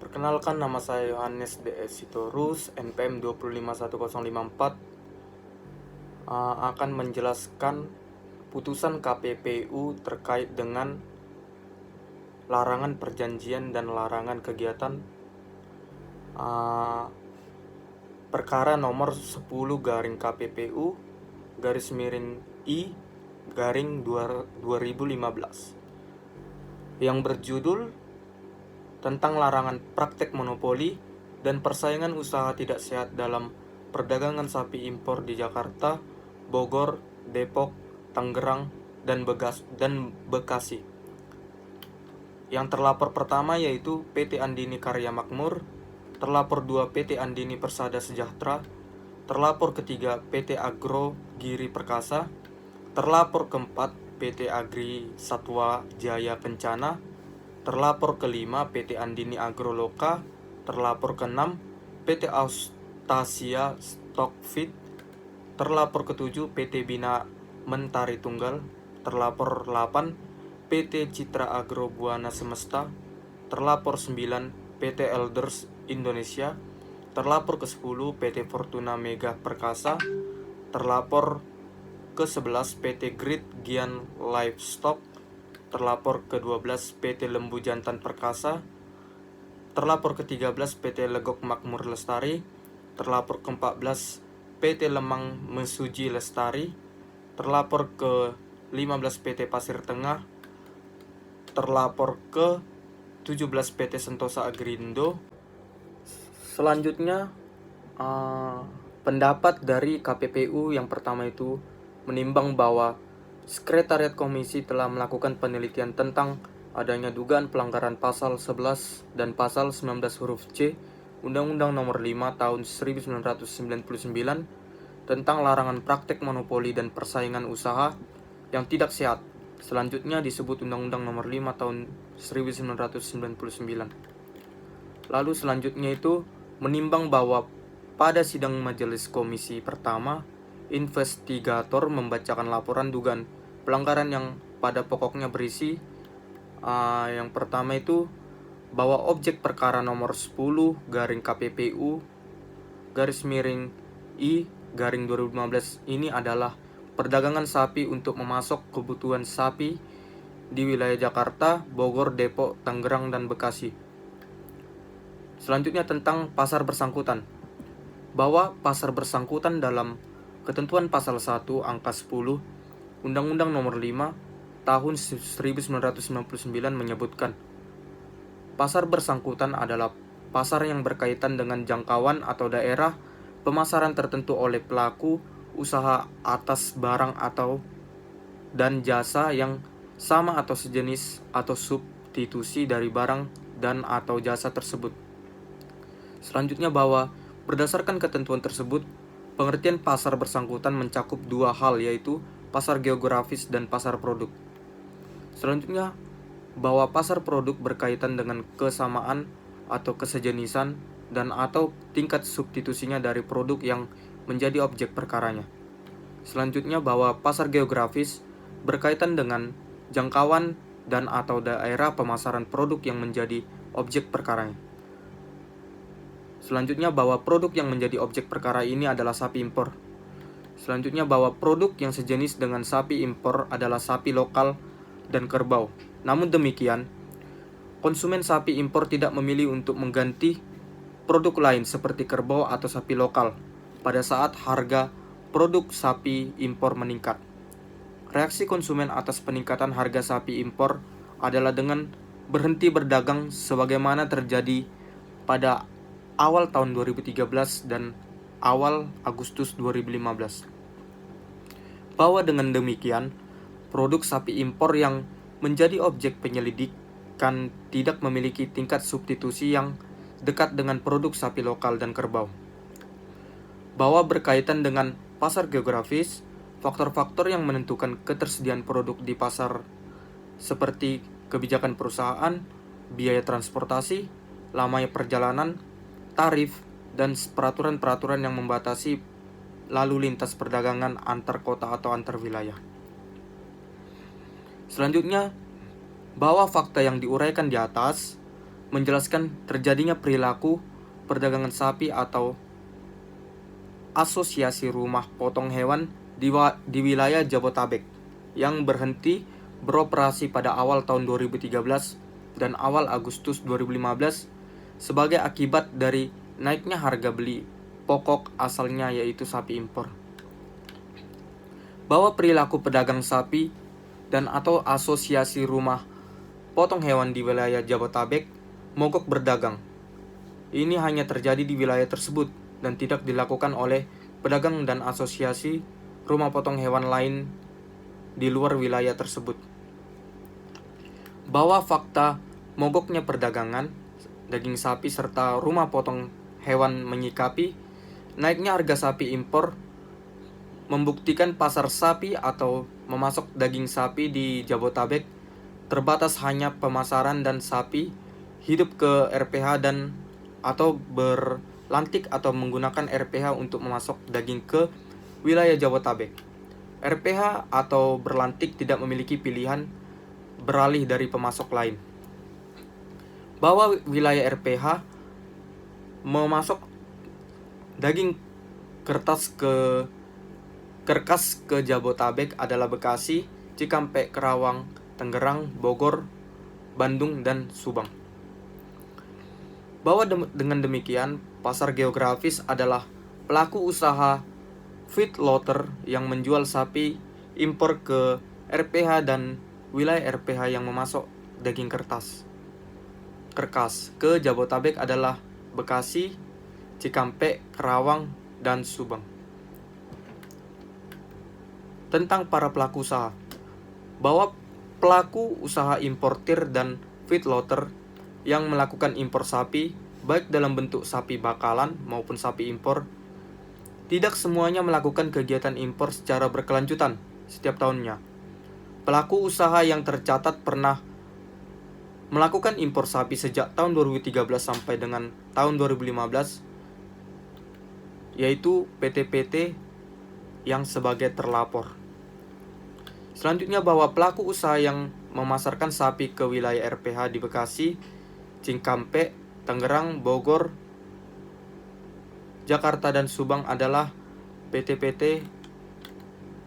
Perkenalkan, nama saya Yohanes DS Sitorus, NPM 2511054, akan menjelaskan putusan KPPU terkait dengan larangan perjanjian dan larangan kegiatan perkara nomor 10 garing KPPU garis miring I garing 2015 yang berjudul tentang larangan praktek monopoli dan persaingan usaha tidak sehat dalam perdagangan sapi impor di Jakarta, Bogor, Depok, Tangerang, dan Bekasi. Yang terlapor pertama yaitu PT Andini Karya Makmur, terlapor 2 PT Andini Persada Sejahtera, terlapor ketiga PT Agro Giri Perkasa, terlapor keempat PT Agri Satwa Jaya Kencana, terlapor kelima PT Andini Agroloka, terlapor keenam PT Austasia Stockfeed, terlapor ketujuh PT Bina Mentari Tunggal, terlapor 8 PT Citra Agro Buana Semesta, terlapor 9 PT Elders Indonesia, terlapor ke-10 PT Fortuna Mega Perkasa, terlapor ke-11 PT Grid Gian Livestock, terlapor ke-12 PT Lembu Jantan Perkasa, terlapor ke-13 PT Legok Makmur Lestari, terlapor ke-14 PT Lemang Mesuji Lestari, terlapor ke-15 PT Pasir Tengah, terlapor ke-17 PT Sentosa Agrindo. Selanjutnya pendapat dari KPPU yang pertama itu menimbang bahwa Sekretariat Komisi telah melakukan penelitian tentang adanya dugaan pelanggaran pasal 11 dan pasal 19 huruf C Undang-Undang Nomor 5 Tahun 1999 tentang larangan praktek monopoli dan persaingan usaha yang tidak sehat. Selanjutnya disebut Undang-Undang Nomor 5 Tahun 1999. Lalu selanjutnya itu menimbang bahwa pada sidang majelis komisi pertama, investigator membacakan laporan dugaan pelanggaran yang pada pokoknya berisi yang pertama itu bahwa objek perkara nomor 10 garing KPPU garis miring I garing 2015 ini adalah perdagangan sapi untuk memasok kebutuhan sapi di wilayah Jakarta, Bogor, Depok, Tangerang, dan Bekasi. Selanjutnya tentang pasar bersangkutan, bahwa pasar bersangkutan dalam ketentuan pasal 1 angka 10 Undang-Undang Nomor 5 Tahun 1999 menyebutkan pasar bersangkutan adalah pasar yang berkaitan dengan jangkauan atau daerah pemasaran tertentu oleh pelaku usaha atas barang atau dan jasa yang sama atau sejenis atau substitusi dari barang dan atau jasa tersebut. Selanjutnya bahwa berdasarkan ketentuan tersebut, pengertian pasar bersangkutan mencakup dua hal, yaitu pasar geografis dan pasar produk. Selanjutnya, bahwa pasar produk berkaitan dengan kesamaan atau kesejenisan dan atau tingkat substitusinya dari produk yang menjadi objek perkaranya. Selanjutnya, bahwa pasar geografis berkaitan dengan jangkauan dan atau daerah pemasaran produk yang menjadi objek perkaranya. Selanjutnya, bahwa produk yang menjadi objek perkara ini adalah sapi impor. Selanjutnya, bahwa produk yang sejenis dengan sapi impor adalah sapi lokal dan kerbau. Namun demikian, konsumen sapi impor tidak memilih untuk mengganti produk lain seperti kerbau atau sapi lokal pada saat harga produk sapi impor meningkat. Reaksi konsumen atas peningkatan harga sapi impor adalah dengan berhenti berdagang sebagaimana terjadi pada awal tahun 2013 dan awal Agustus 2015. Bahwa dengan demikian, produk sapi impor yang menjadi objek penyelidikan tidak memiliki tingkat substitusi yang dekat dengan produk sapi lokal dan kerbau. Bahwa berkaitan dengan pasar geografis, faktor-faktor yang menentukan ketersediaan produk di pasar seperti kebijakan perusahaan, biaya transportasi, lamanya perjalanan, tarif, dan peraturan-peraturan yang membatasi lalu lintas perdagangan antar kota atau antar wilayah. Selanjutnya, bahwa fakta yang diuraikan di atas menjelaskan terjadinya perilaku perdagangan sapi atau asosiasi rumah potong hewan di wilayah Jabotabek yang berhenti beroperasi pada awal tahun 2013 dan awal Agustus 2015 sebagai akibat dari naiknya harga beli pokok asalnya yaitu sapi impor. Bahwa perilaku pedagang sapi dan atau asosiasi rumah potong hewan di wilayah Jabotabek mogok berdagang. Ini hanya terjadi di wilayah tersebut dan tidak dilakukan oleh pedagang dan asosiasi rumah potong hewan lain di luar wilayah tersebut. Bahwa fakta mogoknya perdagangan daging sapi serta rumah potong hewan menyikapi naiknya harga sapi impor membuktikan pasar sapi atau memasok daging sapi di Jabotabek terbatas hanya pemasaran dan sapi hidup ke RPH dan atau berlantik atau menggunakan RPH untuk memasok daging ke wilayah Jabotabek. RPH atau berlantik tidak memiliki pilihan beralih dari pemasok lain. Bahwa wilayah RPH memasok daging kertas ke Jabotabek adalah Bekasi, Cikampek, Karawang, Tangerang, Bogor, Bandung, dan Subang. Bahwa dengan demikian, pasar geografis adalah pelaku usaha feedlotter yang menjual sapi impor ke RPH dan wilayah RPH yang memasok daging kerkas ke Jabotabek adalah Bekasi, Cikampek, Karawang, dan Subang. Tentang para pelaku usaha, bahwa pelaku usaha importir dan feedlotter yang melakukan impor sapi, baik dalam bentuk sapi bakalan maupun sapi impor, tidak semuanya melakukan kegiatan impor secara berkelanjutan setiap tahunnya. Pelaku usaha yang tercatat pernah melakukan impor sapi sejak tahun 2013 sampai dengan tahun 2015, yaitu PT-PT yang sebagai terlapor. Selanjutnya bahwa pelaku usaha yang memasarkan sapi ke wilayah RPH di Bekasi, Cikampek, Tangerang, Bogor, Jakarta, dan Subang adalah PT-PT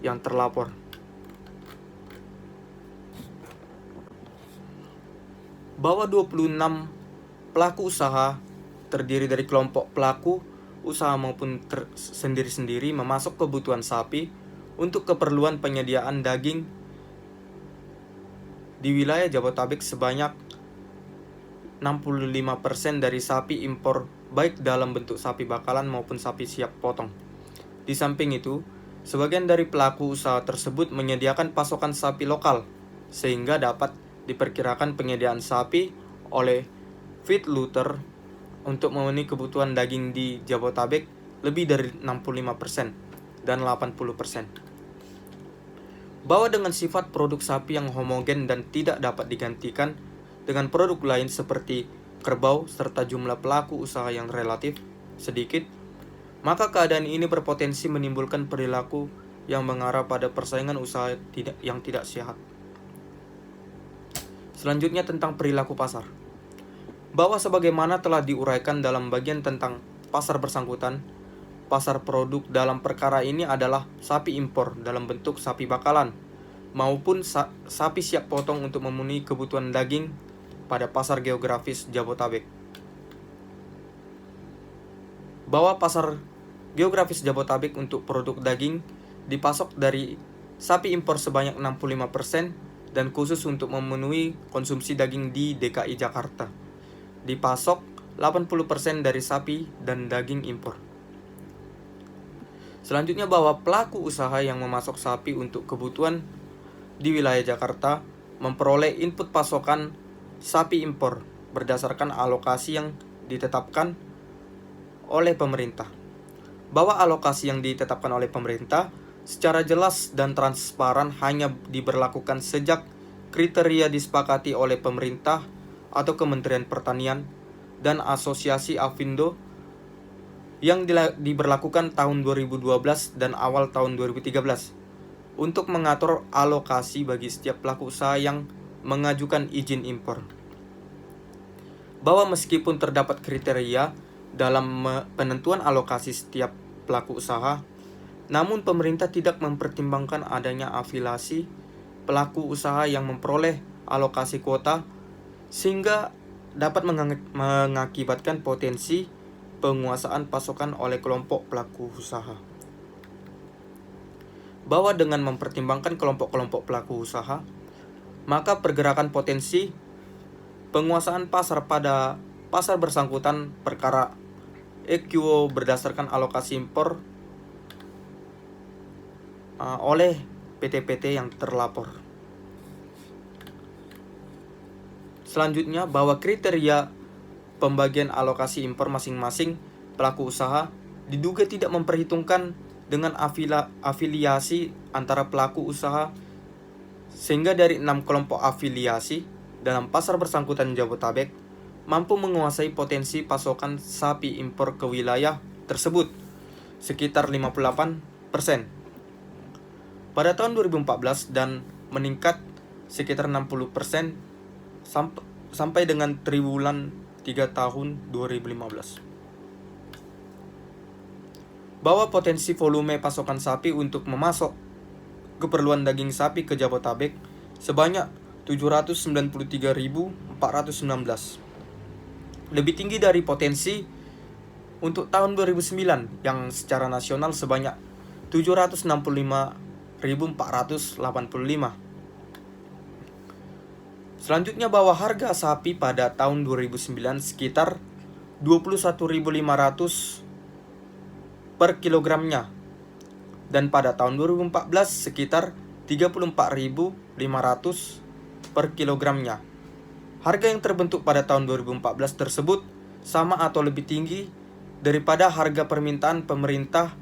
yang terlapor. Bahwa 26 pelaku usaha terdiri dari kelompok pelaku usaha maupun sendiri-sendiri memasok kebutuhan sapi untuk keperluan penyediaan daging di wilayah Jabotabek sebanyak 65% dari sapi impor baik dalam bentuk sapi bakalan maupun sapi siap potong. Di samping itu, sebagian dari pelaku usaha tersebut menyediakan pasokan sapi lokal sehingga dapat diperkirakan penyediaan sapi oleh feedlotter untuk memenuhi kebutuhan daging di Jabotabek lebih dari 65% dan 80%. Bahwa dengan sifat produk sapi yang homogen dan tidak dapat digantikan dengan produk lain seperti kerbau serta jumlah pelaku usaha yang relatif sedikit, maka keadaan ini berpotensi menimbulkan perilaku yang mengarah pada persaingan usaha yang tidak sehat. Selanjutnya tentang perilaku pasar. Bahwa sebagaimana telah diuraikan dalam bagian tentang pasar bersangkutan, pasar produk dalam perkara ini adalah sapi impor dalam bentuk sapi bakalan maupun sapi siap potong untuk memenuhi kebutuhan daging pada pasar geografis Jabotabek. Bahwa pasar geografis Jabotabek untuk produk daging dipasok dari sapi impor sebanyak 65% dan khusus untuk memenuhi konsumsi daging di DKI Jakarta dipasok 80% dari sapi dan daging impor. Selanjutnya bahwa pelaku usaha yang memasok sapi untuk kebutuhan di wilayah Jakarta memperoleh input pasokan sapi impor berdasarkan alokasi yang ditetapkan oleh pemerintah. Bahwa alokasi yang ditetapkan oleh pemerintah secara jelas dan transparan hanya diberlakukan sejak kriteria disepakati oleh pemerintah atau Kementerian Pertanian dan Asosiasi Avindo yang diberlakukan tahun 2012 dan awal tahun 2013 untuk mengatur alokasi bagi setiap pelaku usaha yang mengajukan izin impor. bahwa meskipun terdapat kriteria dalam penentuan alokasi setiap pelaku usaha, namun pemerintah tidak mempertimbangkan adanya afiliasi pelaku usaha yang memperoleh alokasi kuota, sehingga dapat mengakibatkan potensi penguasaan pasokan oleh kelompok pelaku usaha. Bahwa dengan mempertimbangkan kelompok-kelompok pelaku usaha, maka pergerakan potensi penguasaan pasar pada pasar bersangkutan perkara EQO berdasarkan alokasi impor oleh PT-PT yang terlapor. Selanjutnya, bahwa kriteria pembagian alokasi impor masing-masing pelaku usaha diduga tidak memperhitungkan dengan afiliasi antara pelaku usaha, sehingga dari 6 kelompok afiliasi dalam pasar bersangkutan Jabotabek mampu menguasai potensi pasokan sapi impor ke wilayah tersebut sekitar 58% pada tahun 2014 dan meningkat sekitar 60% sampai dengan triwulan 3 tahun 2015. Bahwa potensi volume pasokan sapi untuk memasok keperluan daging sapi ke Jabotabek sebanyak 793.419, lebih tinggi dari potensi untuk tahun 2009 yang secara nasional sebanyak 765.485. Selanjutnya, bahwa harga sapi pada tahun 2009 sekitar 21.500 per kilogramnya, dan pada tahun 2014 sekitar 34.500 per kilogramnya. Harga yang terbentuk pada tahun 2014 tersebut sama atau lebih tinggi daripada harga permintaan pemerintah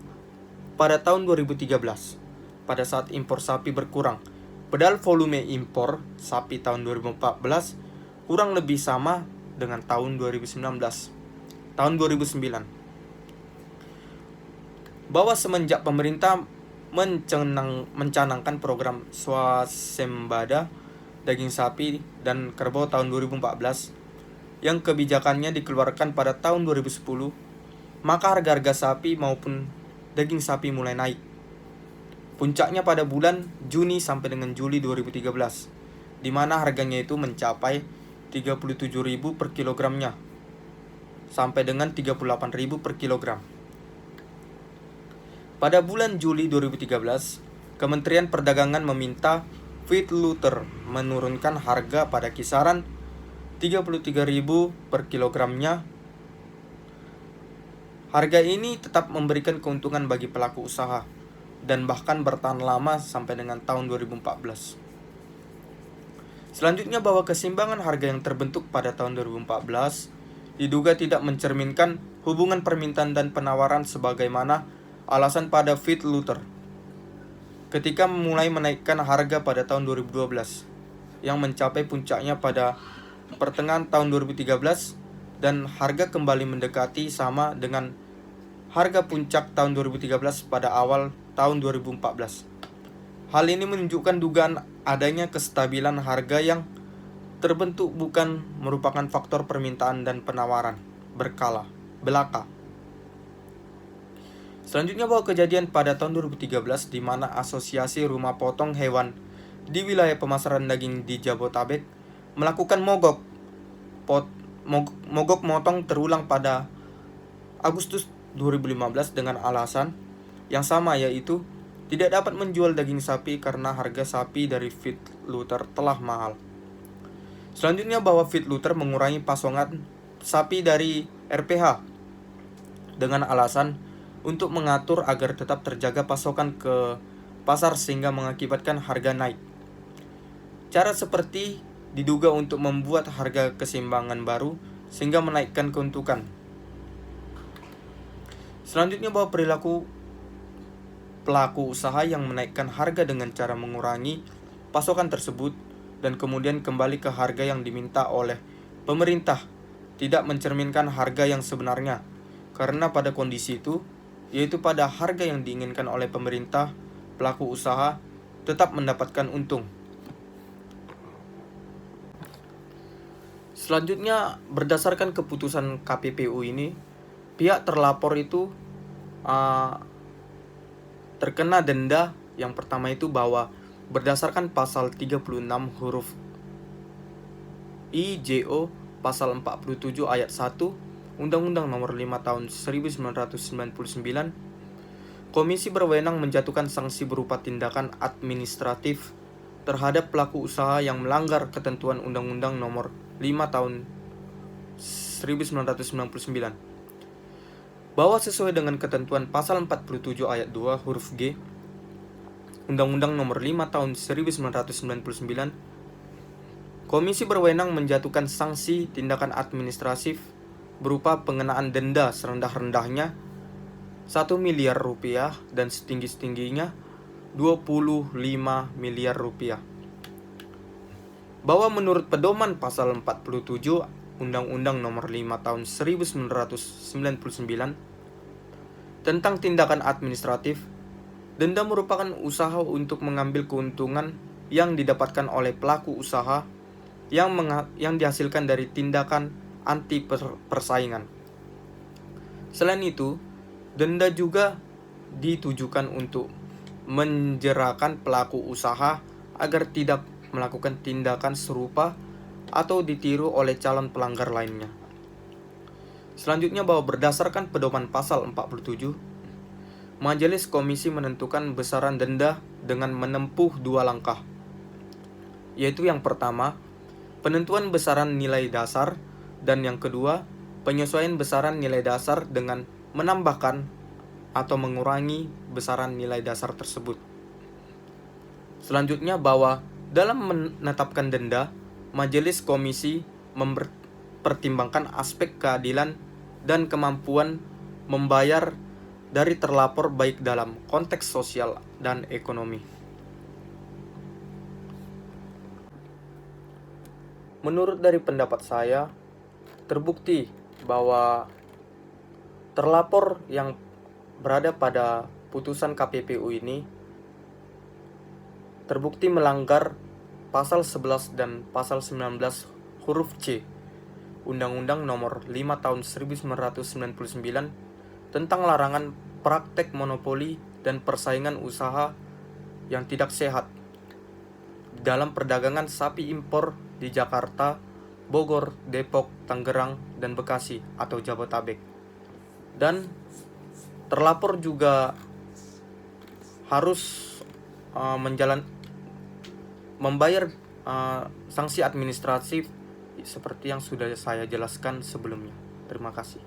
pada tahun 2013 pada saat impor sapi berkurang. Padahal volume impor sapi tahun 2014 kurang lebih sama dengan tahun 2009. Bahwa semenjak pemerintah mencanangkan program swasembada daging sapi dan kerbau tahun 2014 yang kebijakannya dikeluarkan pada tahun 2010, maka harga-harga sapi maupun daging sapi mulai naik. Puncaknya pada bulan Juni sampai dengan Juli 2013, di mana harganya itu mencapai 37.000 per kilogramnya sampai dengan 38.000 per kilogram. Pada bulan Juli 2013, Kementerian Perdagangan meminta feedlotter menurunkan harga pada kisaran 33.000 per kilogramnya. Harga ini tetap memberikan keuntungan bagi pelaku usaha dan bahkan bertahan lama sampai dengan tahun 2014. Selanjutnya, bahwa keseimbangan harga yang terbentuk pada tahun 2014 diduga tidak mencerminkan hubungan permintaan dan penawaran sebagaimana alasan pada feedlotter ketika mulai menaikkan harga pada tahun 2012 yang mencapai puncaknya pada pertengahan tahun 2013 dan harga kembali mendekati sama dengan harga puncak tahun 2013 pada awal tahun 2014. Hal ini menunjukkan dugaan adanya kestabilan harga yang terbentuk bukan merupakan faktor permintaan dan penawaran belaka. Selanjutnya, bahwa kejadian pada tahun 2013 di mana Asosiasi Rumah Potong Hewan di wilayah pemasaran daging di Jabotabek melakukan mogok motong terulang pada Agustus 2015 dengan alasan yang sama, yaitu tidak dapat menjual daging sapi karena harga sapi dari feedlotter telah mahal. Selanjutnya, bahwa feedlotter mengurangi pasokan sapi dari RPH dengan alasan untuk mengatur agar tetap terjaga pasokan ke pasar sehingga mengakibatkan harga naik. Cara seperti diduga untuk membuat harga keseimbangan baru sehingga menaikkan keuntungan. Selanjutnya, bahwa perilaku pelaku usaha yang menaikkan harga dengan cara mengurangi pasokan tersebut dan kemudian kembali ke harga yang diminta oleh pemerintah tidak mencerminkan harga yang sebenarnya, karena pada kondisi itu, yaitu pada harga yang diinginkan oleh pemerintah, pelaku usaha tetap mendapatkan untung. Selanjutnya, berdasarkan keputusan KPPU ini, pihak terlapor itu terkena denda. Yang pertama itu bahwa berdasarkan pasal 36 huruf IJO pasal 47 ayat 1 Undang-Undang Nomor 5 Tahun 1999, komisi berwenang menjatuhkan sanksi berupa tindakan administratif terhadap pelaku usaha yang melanggar ketentuan Undang-Undang Nomor 5 Tahun 1999, bahwa sesuai dengan ketentuan pasal 47 ayat 2 huruf G Undang-Undang Nomor 5 Tahun 1999, komisi berwenang menjatuhkan sanksi tindakan administratif berupa pengenaan denda serendah-rendahnya 1 miliar rupiah dan setinggi-tingginya 25 miliar rupiah. Bahwa menurut pedoman pasal 47 Undang-Undang Nomor 5 Tahun 1999 tentang tindakan administratif, denda merupakan usaha untuk mengambil keuntungan yang didapatkan oleh pelaku usaha yang dihasilkan dari tindakan anti persaingan. Selain itu, denda juga ditujukan untuk menjerakan pelaku usaha agar tidak melakukan tindakan serupa atau ditiru oleh calon pelanggar lainnya. Selanjutnya, bahwa berdasarkan pedoman pasal 47, Majelis Komisi menentukan besaran denda dengan menempuh 2 langkah, yaitu yang pertama, penentuan besaran nilai dasar, dan yang kedua, penyesuaian besaran nilai dasar dengan menambahkan atau mengurangi besaran nilai dasar tersebut. Selanjutnya, bahwa dalam menetapkan denda, Majelis Komisi mempertimbangkan aspek keadilan dan kemampuan membayar dari terlapor baik dalam konteks sosial dan ekonomi. Menurut dari pendapat saya, terbukti bahwa terlapor yang berada pada putusan KPPU ini terbukti melanggar pasal 11 dan pasal 19 huruf C Undang-Undang Nomor 5 Tahun 1999 tentang larangan praktek monopoli dan persaingan usaha yang tidak sehat dalam perdagangan sapi impor di Jakarta, Bogor, Depok, Tangerang, dan Bekasi atau Jabotabek. Dan terlapor juga harus membayar sanksi administratif seperti yang sudah saya jelaskan sebelumnya. Terima kasih.